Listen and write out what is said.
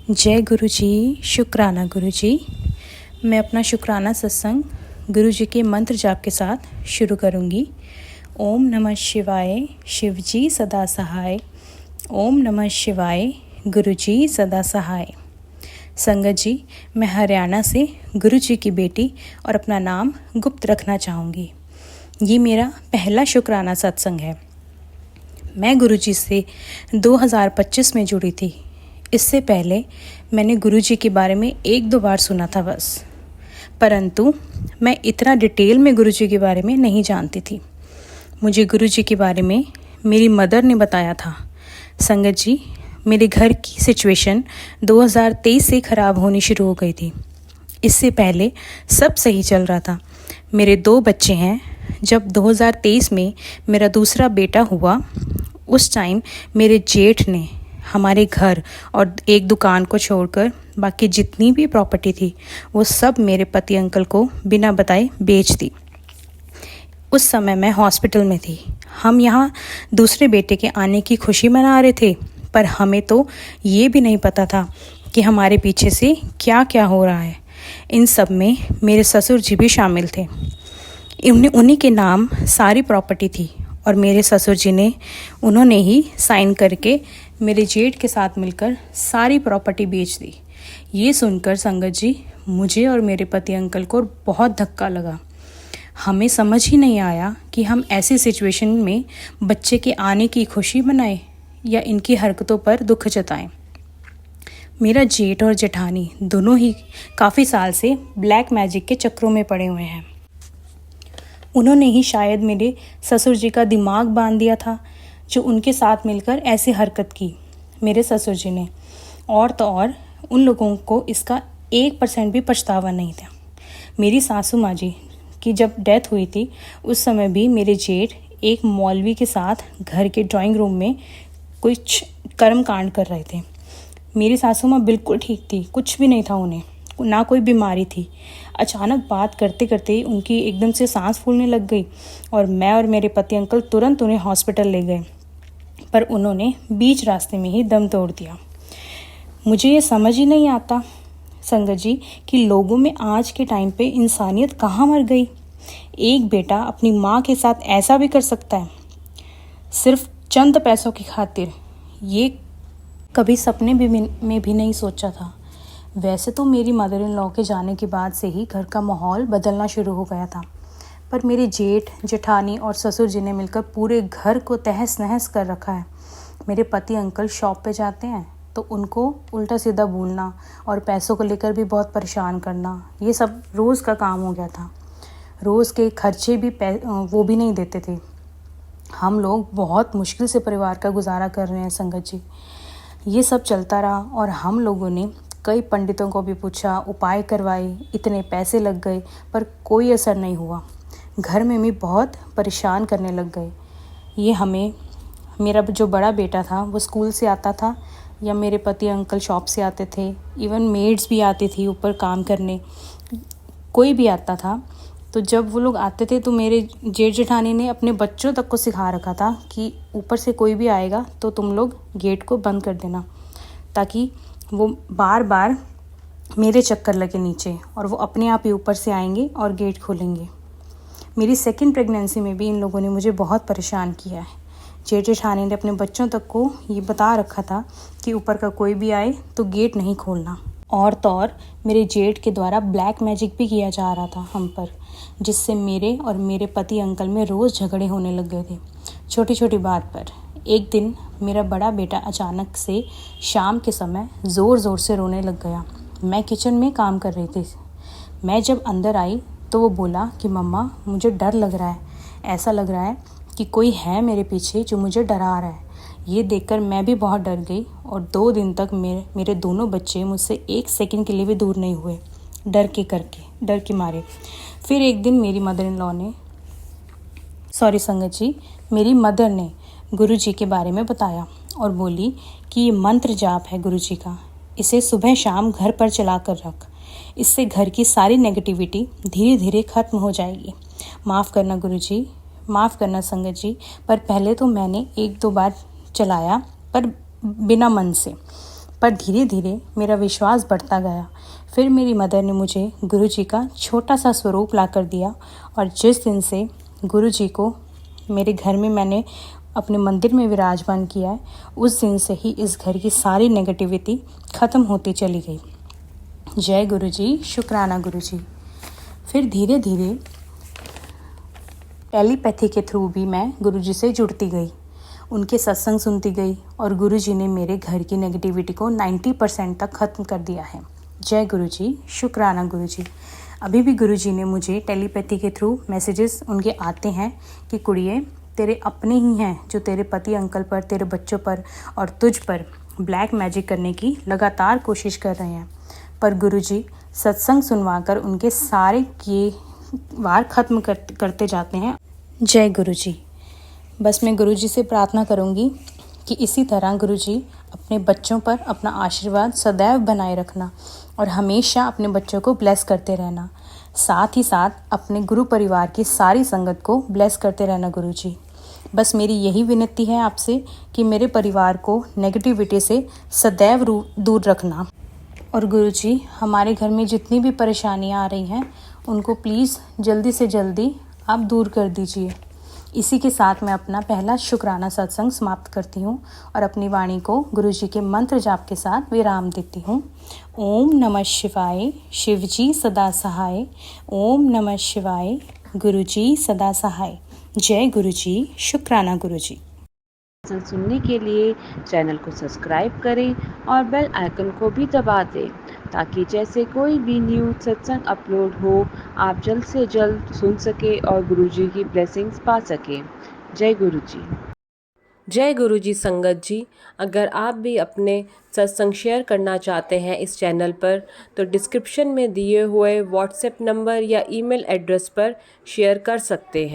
जय गुरु जी। शुक्राना गुरु जी। मैं अपना शुक्राना सत्संग गुरु जी के मंत्र जाप के साथ शुरू करूँगी। ओम नमः शिवाय, शिव जी सदा सहाय। ओम नमः शिवाय, गुरु जी सदा सहाय। संगत जी, मैं हरियाणा से गुरु जी की बेटी और अपना नाम गुप्त रखना चाहूँगी। ये मेरा पहला शुक्राना सत्संग है। मैं गुरु जी से 2025 में जुड़ी थी। इससे पहले मैंने गुरु जी के बारे में 1-2 बार सुना था बस, परंतु मैं इतना डिटेल में गुरु जी के बारे में नहीं जानती थी। मुझे गुरु जी के बारे में मेरी मदर ने बताया था। संगत जी, मेरे घर की सिचुएशन 2023 से ख़राब होनी शुरू हो गई थी। इससे पहले सब सही चल रहा था। मेरे 2 बच्चे हैं। जब 2023 में मेरा दूसरा बेटा हुआ, उस टाइम मेरे जेठ ने हमारे घर और एक दुकान को छोड़कर बाकी जितनी भी प्रॉपर्टी थी वो सब मेरे पति अंकल को बिना बताए बेच दी। उस समय मैं हॉस्पिटल में थी। हम यहाँ दूसरे बेटे के आने की खुशी मना रहे थे, पर हमें तो ये भी नहीं पता था कि हमारे पीछे से क्या क्या हो रहा है। इन सब में मेरे ससुर जी भी शामिल थे। उन्हीं के नाम सारी प्रॉपर्टी थी और मेरे ससुर जी ने उन्होंने ही साइन करके मेरे जेठ के साथ मिलकर सारी प्रॉपर्टी बेच दी। ये सुनकर संगत जी, मुझे और मेरे पति अंकल को बहुत धक्का लगा। हमें समझ ही नहीं आया कि हम ऐसी सिचुएशन में बच्चे के आने की खुशी मनाएं या इनकी हरकतों पर दुख जताएं। मेरा जेठ और जेठानी दोनों ही काफ़ी साल से ब्लैक मैजिक के चक्रों में पड़े हुए हैं। उन्होंने ही शायद मेरे ससुर जी का दिमाग बांध दिया था, जो उनके साथ मिलकर ऐसी हरकत की मेरे ससुर जी ने। और तो और उन लोगों को इसका 1% भी पछतावा नहीं था। मेरी सासू माँ जी की जब डेथ हुई थी, उस समय भी मेरे जेठ एक मौलवी के साथ घर के ड्राइंग रूम में कुछ कर्म कांड कर रहे थे। मेरी सासू माँ बिल्कुल ठीक थी, कुछ भी नहीं था उन्हें, ना कोई बीमारी थी। अचानक बात करते करते उनकी एकदम से सांस फूलने लग गई और मैं और मेरे पति अंकल तुरंत उन्हें हॉस्पिटल ले गए, पर उन्होंने बीच रास्ते में ही दम तोड़ दिया। मुझे ये समझ ही नहीं आता संगत जी कि लोगों में आज के टाइम पे इंसानियत कहाँ मर गई। एक बेटा अपनी माँ के साथ ऐसा भी कर सकता है, सिर्फ चंद पैसों की खातिर। ये कभी सपने में भी नहीं सोचा था। वैसे तो मेरी मदर इन लॉ के जाने के बाद से ही घर का माहौल बदलना शुरू हो गया था, पर मेरे जेठ, जेठानी और ससुर जी ने मिलकर पूरे घर को तहस नहस कर रखा है। मेरे पति अंकल शॉप पे जाते हैं तो उनको उल्टा सीधा बोलना और पैसों को लेकर भी बहुत परेशान करना, ये सब रोज़ का काम हो गया था। रोज़ के खर्चे भी वो भी नहीं देते थे। हम लोग बहुत मुश्किल से परिवार का गुजारा कर रहे हैं संगत जी। ये सब चलता रहा और हम लोगों ने कई पंडितों को भी पूछा, उपाय करवाए, इतने पैसे लग गए, पर कोई असर नहीं हुआ। घर में भी बहुत परेशान करने लग गए। ये हमें, मेरा जो बड़ा बेटा था वो स्कूल से आता था या मेरे पति अंकल शॉप से आते थे, इवन मेड्स भी आती थी ऊपर काम करने, कोई भी आता था। तो जब वो लोग आते थे तो मेरे जेठ जेठानी ने अपने बच्चों तक को सिखा रखा था कि ऊपर से कोई भी आएगा तो तुम लोग गेट को बंद कर देना, ताकि वो बार बार मेरे चक्कर लगे नीचे और वो अपने आप ही ऊपर से आएंगे और गेट खोलेंगे। मेरी सेकंड प्रेगनेंसी में भी इन लोगों ने मुझे बहुत परेशान किया है। जेठ जेठानी ने अपने बच्चों तक को ये बता रखा था कि ऊपर का कोई भी आए तो गेट नहीं खोलना। और तो और मेरे जेठ के द्वारा ब्लैक मैजिक भी किया जा रहा था हम पर, जिससे मेरे और मेरे पति अंकल में रोज़ झगड़े होने लग गए थे छोटी छोटी बात पर। एक दिन मेरा बड़ा बेटा अचानक से शाम के समय ज़ोर ज़ोर से रोने लग गया। मैं किचन में काम कर रही थी। मैं जब अंदर आई तो वो बोला कि मम्मा, मुझे डर लग रहा है, ऐसा लग रहा है कि कोई है मेरे पीछे जो मुझे डरा रहा है। ये देखकर मैं भी बहुत डर गई और 2 दिन तक मेरे दोनों बच्चे मुझसे 1 सेकंड के लिए भी दूर नहीं हुए, डर के मारे। फिर एक दिन मेरी मदर इन लॉ ने, संगत जी, मेरी मदर ने गुरु जी के बारे में बताया और बोली कि ये मंत्र जाप है गुरु जी का, इसे सुबह शाम घर पर चला कर रख, इससे घर की सारी नेगेटिविटी धीरे धीरे खत्म हो जाएगी। माफ़ करना गुरु जी, माफ़ करना संगत जी, पर पहले तो मैंने 1-2 बार चलाया, पर बिना मन से, पर धीरे धीरे मेरा विश्वास बढ़ता गया। फिर मेरी मदर ने मुझे गुरुजी का छोटा सा स्वरूप ला कर दिया और जिस दिन से गुरुजी को मेरे घर में मैंने अपने मंदिर में विराजमान किया है, उस दिन से ही इस घर की सारी नेगेटिविटी ख़त्म होती चली गई। जय गुरुजी, शुक्राना गुरुजी। फिर धीरे धीरे टेलीपैथी के थ्रू भी मैं गुरुजी से जुड़ती गई, उनके सत्संग सुनती गई और गुरुजी ने मेरे घर की नेगेटिविटी को 90% तक ख़त्म कर दिया है। जय गुरुजी, शुक्राना गुरुजी। अभी भी गुरुजी ने मुझे टेलीपैथी के थ्रू मैसेजेस उनके आते हैं कि कुड़िए, तेरे अपने ही हैं जो तेरे पति अंकल पर, तेरे बच्चों पर और तुझ पर ब्लैक मैजिक करने की लगातार कोशिश कर रहे हैं, पर गुरुजी सत्संग सुनवाकर उनके सारे किए वार ख़त्म करते जाते हैं। जय गुरुजी। बस मैं गुरुजी से प्रार्थना करूंगी कि इसी तरह गुरुजी अपने बच्चों पर अपना आशीर्वाद सदैव बनाए रखना और हमेशा अपने बच्चों को ब्लेस करते रहना। साथ ही साथ अपने गुरु परिवार की सारी संगत को ब्लेस करते रहना गुरुजी। बस मेरी यही विनती है आपसे कि मेरे परिवार को नेगेटिविटी से सदैव दूर रखना। और गुरुजी, हमारे घर में जितनी भी परेशानियां आ रही हैं उनको प्लीज़ जल्दी से जल्दी आप दूर कर दीजिए। इसी के साथ मैं अपना पहला शुक्राना सत्संग समाप्त करती हूँ और अपनी वाणी को गुरुजी के मंत्र जाप के साथ विराम देती हूँ। ओम नमः शिवाय, शिवजी सदा सहाय। ओम नमः शिवाय, गुरुजी सदा सहाय। जय गुरुजी, शुक्राना गुरुजी। सुनने के लिए चैनल को सब्सक्राइब करें और बेल आइकन को भी दबा दें ताकि जैसे कोई भी न्यू सत्संग अपलोड हो आप जल्द से जल्द सुन सके और गुरुजी की ब्लेसिंग्स पा सकें। जय गुरुजी। जय गुरुजी संगत जी। अगर आप भी अपने सत्संग शेयर करना चाहते हैं इस चैनल पर तो डिस्क्रिप्शन में दिए हुए व्हाट्सएप नंबर या ईमेल एड्रेस पर शेयर कर सकते हैं।